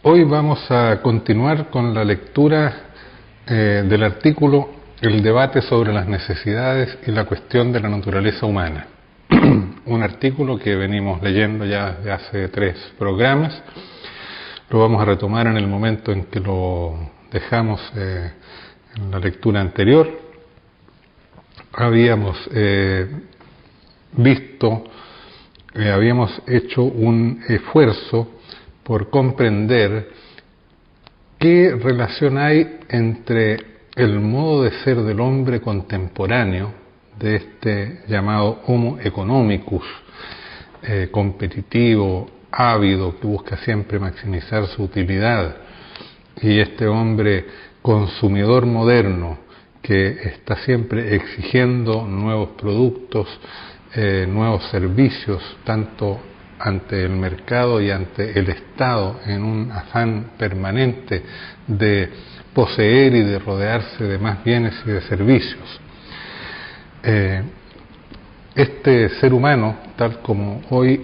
Hoy vamos a continuar con la lectura del artículo El debate sobre las necesidades y la cuestión de la naturaleza humana. Un artículo que venimos leyendo ya desde hace 3 programas. Lo vamos a retomar en el momento en que lo dejamos en la lectura anterior. Habíamos habíamos hecho un esfuerzo por comprender qué relación hay entre el modo de ser del hombre contemporáneo, de este llamado Homo economicus, competitivo, ávido, que busca siempre maximizar su utilidad, y este hombre consumidor moderno, que está siempre exigiendo nuevos productos, nuevos servicios, tanto ante el mercado y ante el Estado, en un afán permanente de poseer y de rodearse de más bienes y de servicios. Este ser humano, tal como hoy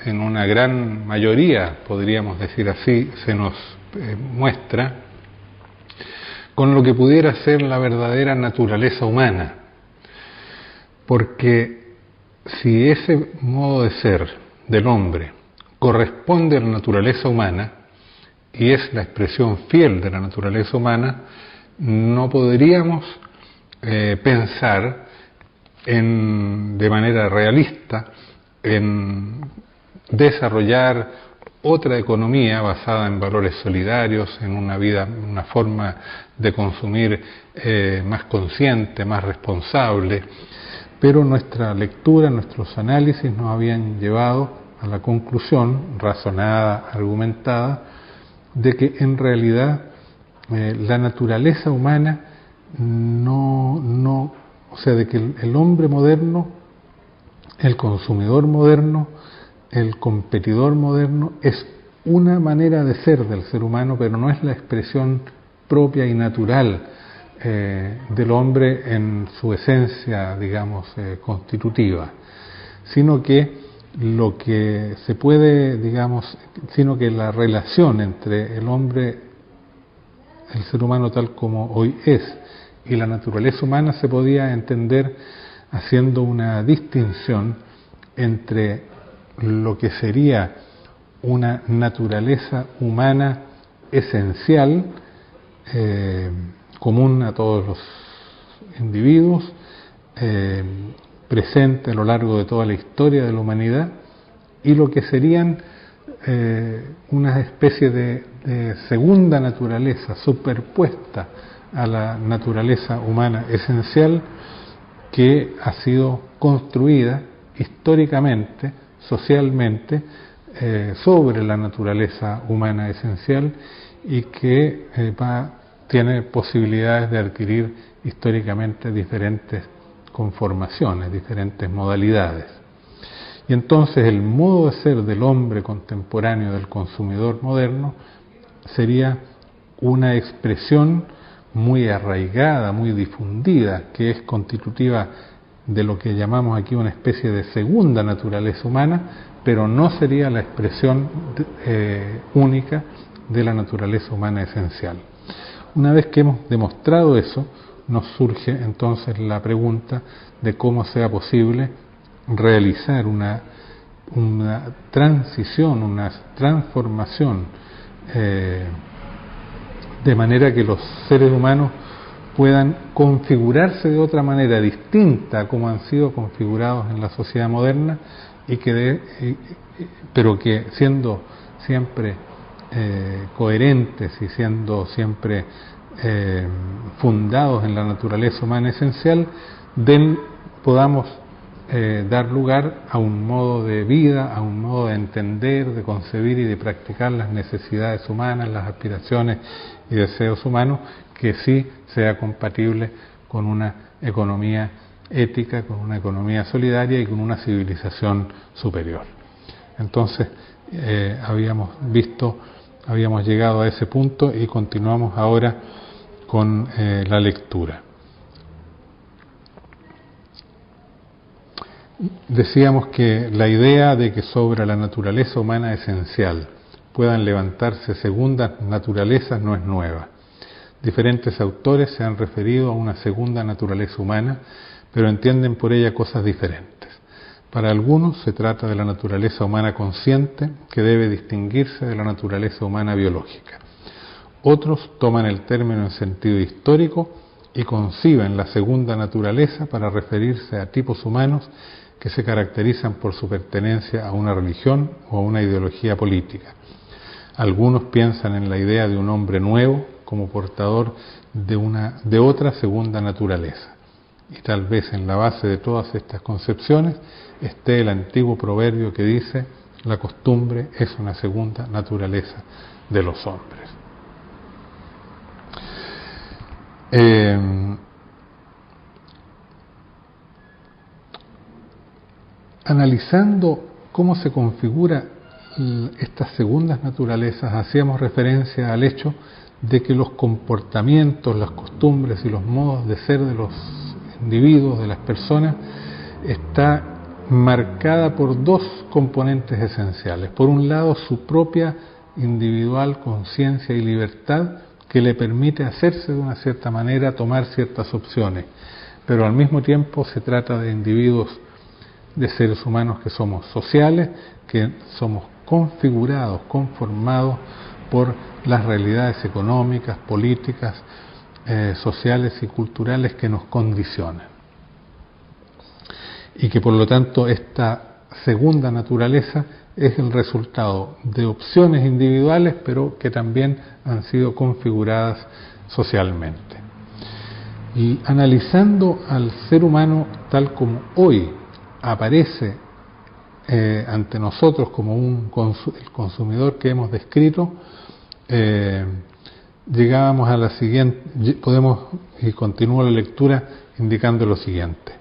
en una gran mayoría, podríamos decir así, se nos muestra, con lo que pudiera ser la verdadera naturaleza humana, porque si ese modo de ser del hombre corresponde a la naturaleza humana y es la expresión fiel de la naturaleza humana, no podríamos pensar de manera realista en desarrollar otra economía basada en valores solidarios, en una forma de consumir más consciente, más responsable. Pero nuestra lectura, nuestros análisis nos habían llevado a la conclusión, razonada, argumentada, de que en realidad la naturaleza humana o sea, de que el hombre moderno, el consumidor moderno, el competidor moderno es una manera de ser del ser humano, pero no es la expresión propia y natural del hombre en su esencia, digamos, constitutiva, sino que lo que se puede, digamos, sino que la relación entre el hombre, el ser humano tal como hoy es, y la naturaleza humana se podía entender haciendo una distinción entre lo que sería una naturaleza humana esencial, común a todos los individuos, presente a lo largo de toda la historia de la humanidad, y lo que serían una especie de segunda naturaleza superpuesta a la naturaleza humana esencial, que ha sido construida históricamente, socialmente, sobre la naturaleza humana esencial, y que tiene posibilidades de adquirir históricamente diferentes conformaciones, diferentes modalidades. Y entonces el modo de ser del hombre contemporáneo, del consumidor moderno, sería una expresión muy arraigada, muy difundida, que es constitutiva de lo que llamamos aquí una especie de segunda naturaleza humana, pero no sería la expresión única de la naturaleza humana esencial. Una vez que hemos demostrado eso, nos surge entonces la pregunta de cómo sea posible realizar una transición, una transformación, de manera que los seres humanos puedan configurarse de otra manera distinta a como han sido configurados en la sociedad moderna, pero que siendo siempre coherentes y siendo siempre fundados en la naturaleza humana esencial, podamos dar lugar a un modo de vida, a un modo de entender, de concebir y de practicar las necesidades humanas, las aspiraciones y deseos humanos, que sí sea compatible con una economía ética, con una economía solidaria y con una civilización superior. Entonces, habíamos llegado a ese punto y continuamos ahora con la lectura. Decíamos que la idea de que sobre la naturaleza humana esencial puedan levantarse segundas naturalezas no es nueva. Diferentes autores se han referido a una segunda naturaleza humana, pero entienden por ella cosas diferentes. Para algunos se trata de la naturaleza humana consciente, que debe distinguirse de la naturaleza humana biológica. Otros toman el término en sentido histórico y conciben la segunda naturaleza para referirse a tipos humanos que se caracterizan por su pertenencia a una religión o a una ideología política. Algunos piensan en la idea de un hombre nuevo como portador de otra segunda naturaleza. Y tal vez en la base de todas estas concepciones esté el antiguo proverbio que dice: la costumbre es una segunda naturaleza de los hombres. Analizando cómo se configura estas segundas naturalezas, hacíamos referencia al hecho de que los comportamientos, las costumbres y los modos de ser de los individuos, de las personas, está marcada por dos componentes esenciales. Por un lado, su propia individual conciencia y libertad, que le permite hacerse de una cierta manera, tomar ciertas opciones, pero al mismo tiempo se trata de individuos, de seres humanos que somos sociales, que somos configurados, conformados por las realidades económicas, políticas, sociales y culturales que nos condicionan. Y que por lo tanto esta segunda naturaleza es el resultado de opciones individuales, pero que también han sido configuradas socialmente. Y analizando al ser humano tal como hoy aparece ante nosotros como el consumidor que hemos descrito, llegábamos a la siguiente, y continúo la lectura indicando lo siguiente: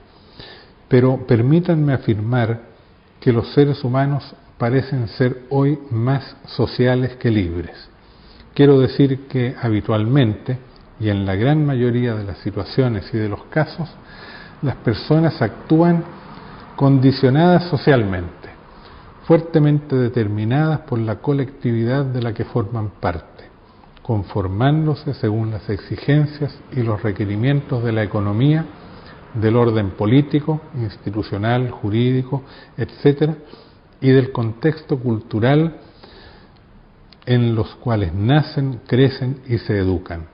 pero permítanme afirmar que los seres humanos parecen ser hoy más sociales que libres. Quiero decir que habitualmente, y en la gran mayoría de las situaciones y de los casos, las personas actúan condicionadas socialmente, fuertemente determinadas por la colectividad de la que forman parte, conformándose según las exigencias y los requerimientos de la economía, del orden político, institucional, jurídico, etc., y del contexto cultural en los cuales nacen, crecen y se educan.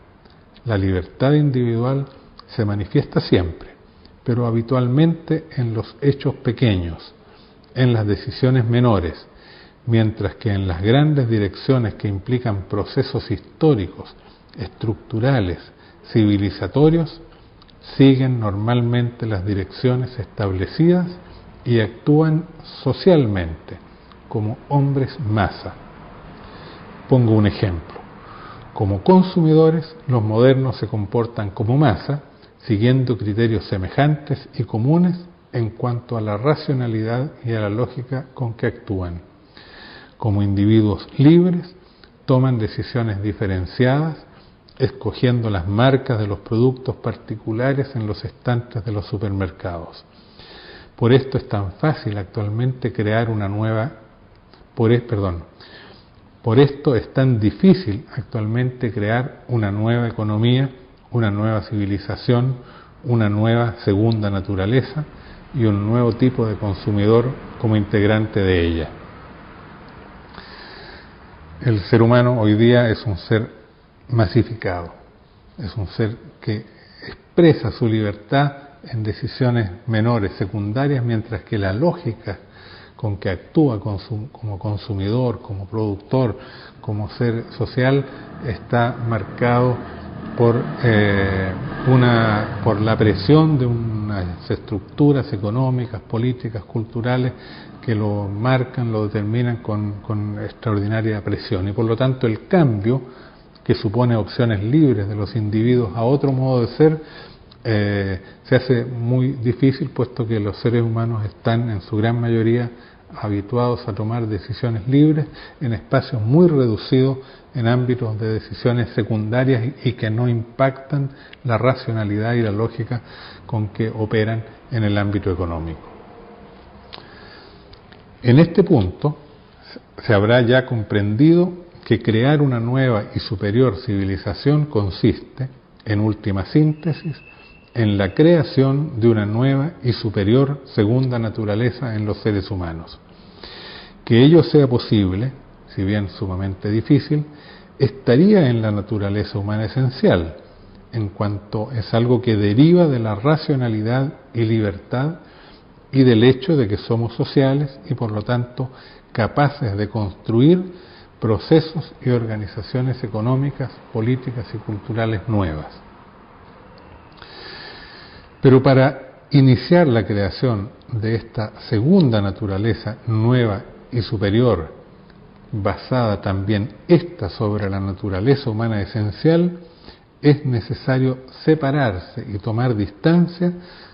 La libertad individual se manifiesta siempre, pero habitualmente en los hechos pequeños, en las decisiones menores, mientras que en las grandes direcciones que implican procesos históricos, estructurales, civilizatorios, siguen normalmente las direcciones establecidas y actúan socialmente como hombres masa. Pongo un ejemplo. Como consumidores, los modernos se comportan como masa, siguiendo criterios semejantes y comunes en cuanto a la racionalidad y a la lógica con que actúan. Como individuos libres, toman decisiones diferenciadas, escogiendo las marcas de los productos particulares en los estantes de los supermercados. Por esto es tan fácil actualmente crear una nueva... Por esto es tan difícil actualmente crear una nueva economía, una nueva civilización, una nueva segunda naturaleza y un nuevo tipo de consumidor como integrante de ella. El ser humano hoy día es un ser masificado, es un ser que expresa su libertad en decisiones menores, secundarias, mientras que la lógica con que actúa como consumidor, como productor, como ser social, está marcado por la presión de unas estructuras económicas, políticas, culturales que lo marcan, lo determinan con extraordinaria presión. Y por lo tanto el cambio, que supone opciones libres de los individuos a otro modo de ser, se hace muy difícil, puesto que los seres humanos están en su gran mayoría habituados a tomar decisiones libres en espacios muy reducidos, en ámbitos de decisiones secundarias y que no impactan la racionalidad y la lógica con que operan en el ámbito económico. En este punto se habrá ya comprendido que crear una nueva y superior civilización consiste, en última síntesis, en la creación de una nueva y superior segunda naturaleza en los seres humanos. Que ello sea posible, si bien sumamente difícil, estaría en la naturaleza humana esencial, en cuanto es algo que deriva de la racionalidad y libertad y del hecho de que somos sociales y por lo tanto capaces de construir procesos y organizaciones económicas, políticas y culturales nuevas. Pero para iniciar la creación de esta segunda naturaleza nueva y superior, basada también esta sobre la naturaleza humana esencial, es necesario separarse y tomar distancia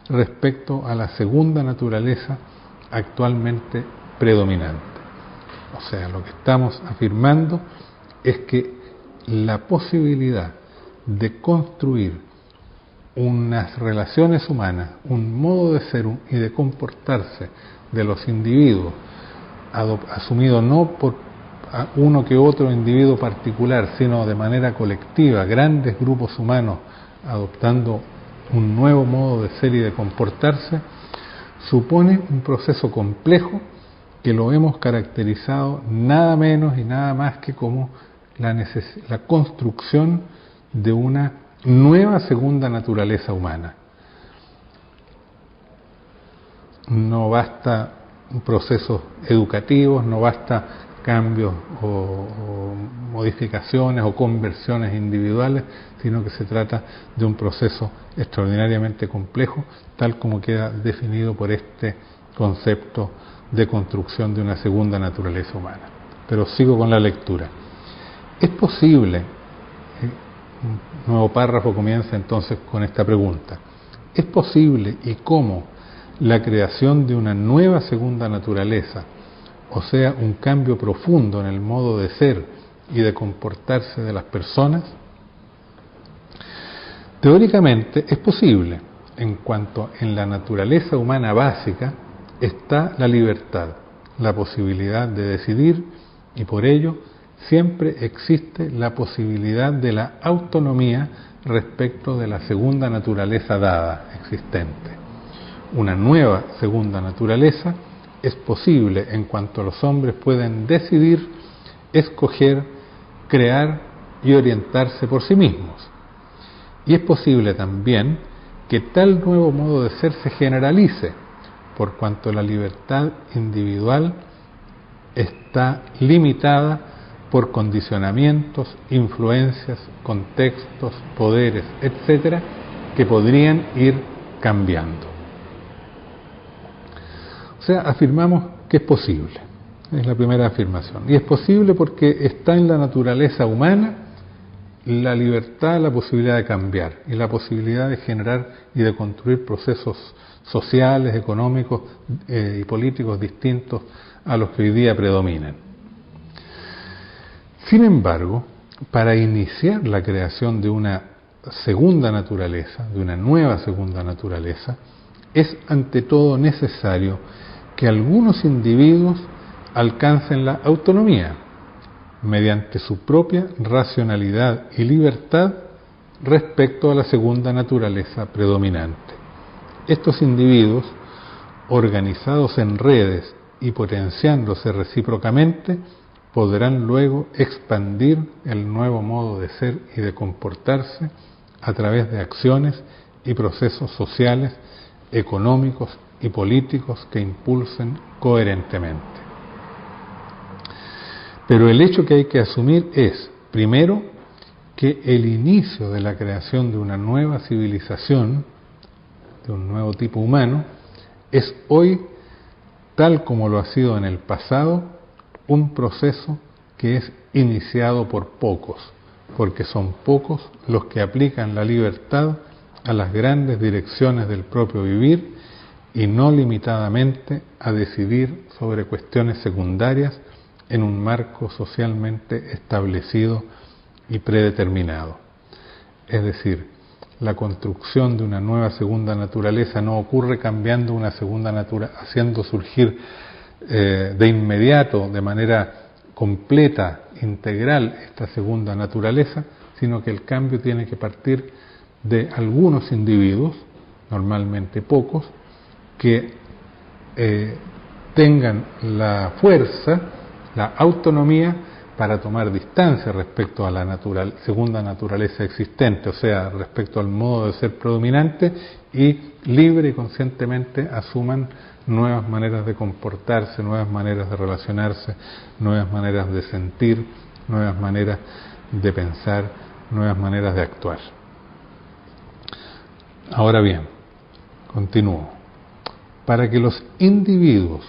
respecto a la segunda naturaleza actualmente predominante. O sea, lo que estamos afirmando es que la posibilidad de construir unas relaciones humanas, un modo de ser y de comportarse de los individuos, asumido no por uno que otro individuo particular, sino de manera colectiva, grandes grupos humanos adoptando un nuevo modo de ser y de comportarse, supone un proceso complejo que lo hemos caracterizado nada menos y nada más que como la construcción de una nueva segunda naturaleza humana. No basta procesos educativos, no basta cambios o modificaciones o conversiones individuales, sino que se trata de un proceso extraordinariamente complejo, tal como queda definido por este concepto de construcción de una segunda naturaleza humana. Pero sigo con la lectura. Es posible, un nuevo párrafo comienza entonces con esta pregunta: ¿es posible y cómo la creación de una nueva segunda naturaleza, o sea, un cambio profundo en el modo de ser y de comportarse de las personas? Teóricamente es posible, en cuanto en la naturaleza humana básica está la libertad, la posibilidad de decidir, y por ello siempre existe la posibilidad de la autonomía respecto de la segunda naturaleza dada, existente. Una nueva segunda naturaleza es posible en cuanto los hombres pueden decidir, escoger, crear y orientarse por sí mismos. Y es posible también que tal nuevo modo de ser se generalice, por cuanto la libertad individual está limitada por condicionamientos, influencias, contextos, poderes, etcétera, que podrían ir cambiando. O sea, afirmamos que es posible. Es la primera afirmación. Y es posible porque está en la naturaleza humana la libertad, la posibilidad de cambiar y la posibilidad de generar y de construir procesos sociales, económicos y políticos distintos a los que hoy día predominan. Sin embargo, para iniciar la creación de una segunda naturaleza, de una nueva segunda naturaleza, es ante todo necesario que algunos individuos alcancen la autonomía mediante su propia racionalidad y libertad respecto a la segunda naturaleza predominante. Estos individuos, organizados en redes y potenciándose recíprocamente, podrán luego expandir el nuevo modo de ser y de comportarse a través de acciones y procesos sociales, económicos y políticos que impulsen coherentemente. Pero el hecho que hay que asumir es, primero, que el inicio de la creación de una nueva civilización, de un nuevo tipo humano, es hoy, tal como lo ha sido en el pasado, un proceso que es iniciado por pocos, porque son pocos los que aplican la libertad a las grandes direcciones del propio vivir y no limitadamente a decidir sobre cuestiones secundarias en un marco socialmente establecido y predeterminado. Es decir, la construcción de una nueva segunda naturaleza no ocurre cambiando una segunda naturaleza, haciendo surgir de inmediato, de manera completa, integral esta segunda naturaleza, sino que el cambio tiene que partir de algunos individuos, normalmente pocos, que tengan la fuerza, la autonomía para tomar distancia respecto a la segunda naturaleza existente, o sea, respecto al modo de ser predominante, y libre y conscientemente asuman nuevas maneras de comportarse, nuevas maneras de relacionarse, nuevas maneras de sentir, nuevas maneras de pensar, nuevas maneras de actuar. Ahora bien, continúo. Para que los individuos,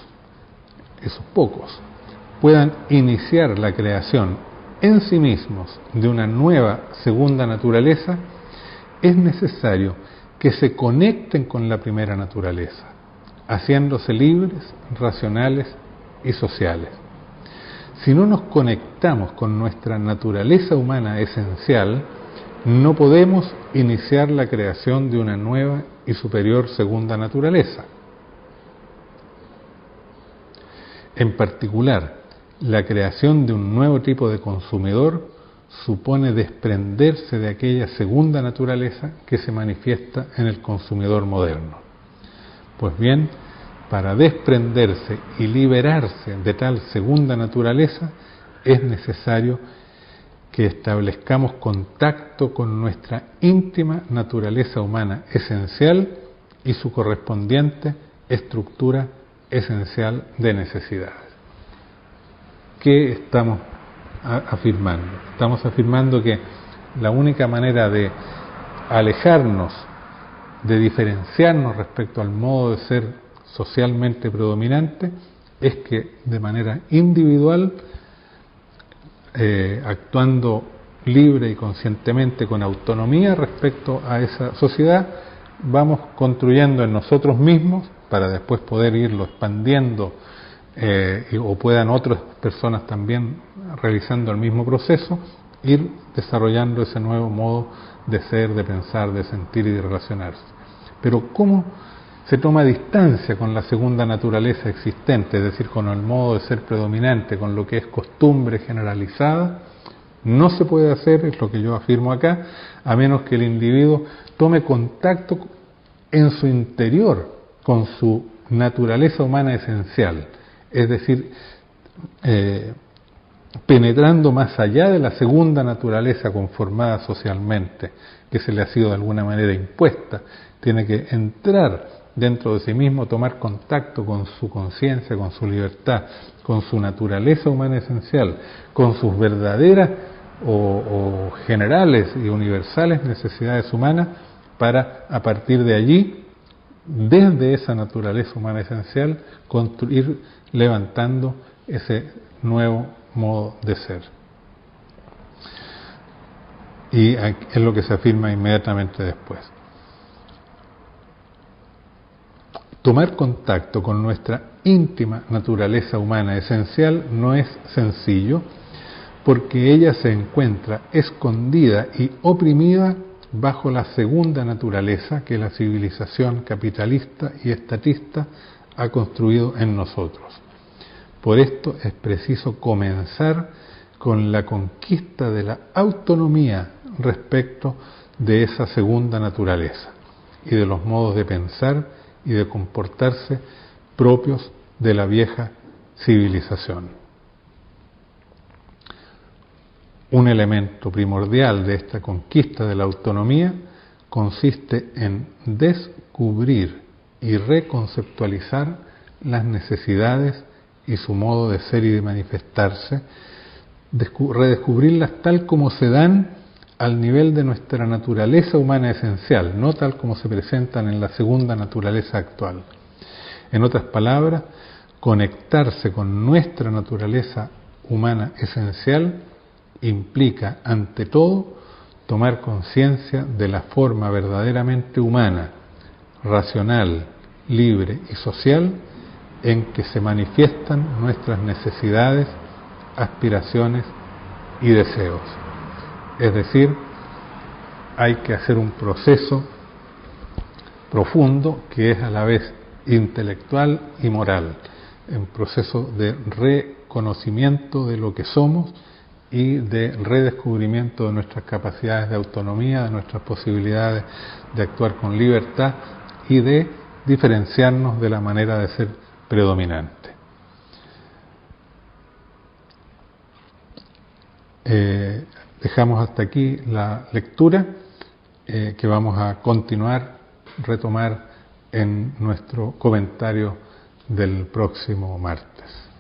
esos pocos, puedan iniciar la creación en sí mismos de una nueva segunda naturaleza, es necesario que se conecten con la primera naturaleza, haciéndose libres, racionales y sociales. Si no nos conectamos con nuestra naturaleza humana esencial, no podemos iniciar la creación de una nueva y superior segunda naturaleza. En particular, la creación de un nuevo tipo de consumidor supone desprenderse de aquella segunda naturaleza que se manifiesta en el consumidor moderno. Pues bien, para desprenderse y liberarse de tal segunda naturaleza, es necesario que establezcamos contacto con nuestra íntima naturaleza humana esencial y su correspondiente estructura esencial de necesidades. ¿Qué estamos afirmando? Estamos afirmando que la única manera de alejarnos, de diferenciarnos respecto al modo de ser socialmente predominante, es que de manera individual, actuando libre y conscientemente con autonomía respecto a esa sociedad, vamos construyendo en nosotros mismos, para después poder irlo expandiendo, o puedan otras personas también realizando el mismo proceso, ir desarrollando ese nuevo modo de ser, de pensar, de sentir y de relacionarse. Pero ¿cómo se toma distancia con la segunda naturaleza existente, es decir, con el modo de ser predominante, con lo que es costumbre generalizada? No se puede hacer, es lo que yo afirmo acá, a menos que el individuo tome contacto en su interior con su naturaleza humana esencial, es decir, penetrando más allá de la segunda naturaleza conformada socialmente, que se le ha sido de alguna manera impuesta. Tiene que entrar dentro de sí mismo, tomar contacto con su conciencia, con su libertad, con su naturaleza humana esencial, con sus verdaderas o generales y universales necesidades humanas, para a partir de allí, desde esa naturaleza humana esencial, construir, levantando ese nuevo modo de ser. Y es lo que se afirma inmediatamente después. Tomar contacto con nuestra íntima naturaleza humana esencial no es sencillo, porque ella se encuentra escondida y oprimida bajo la segunda naturaleza que la civilización capitalista y estatista ha construido en nosotros. Por esto es preciso comenzar con la conquista de la autonomía respecto de esa segunda naturaleza y de los modos de pensar y de comportarse propios de la vieja civilización. Un elemento primordial de esta conquista de la autonomía consiste en descubrir y reconceptualizar las necesidades y su modo de ser y de manifestarse, redescubrirlas tal como se dan al nivel de nuestra naturaleza humana esencial, no tal como se presentan en la segunda naturaleza actual. En otras palabras, conectarse con nuestra naturaleza humana esencial implica, ante todo, tomar conciencia de la forma verdaderamente humana, racional, libre y social en que se manifiestan nuestras necesidades, aspiraciones y deseos. Es decir, hay que hacer un proceso profundo que es a la vez intelectual y moral, un proceso de conocimiento de lo que somos y de redescubrimiento de nuestras capacidades de autonomía, de nuestras posibilidades de actuar con libertad y de diferenciarnos de la manera de ser predominante. Dejamos hasta aquí la lectura que vamos a retomar en nuestro comentario del próximo martes.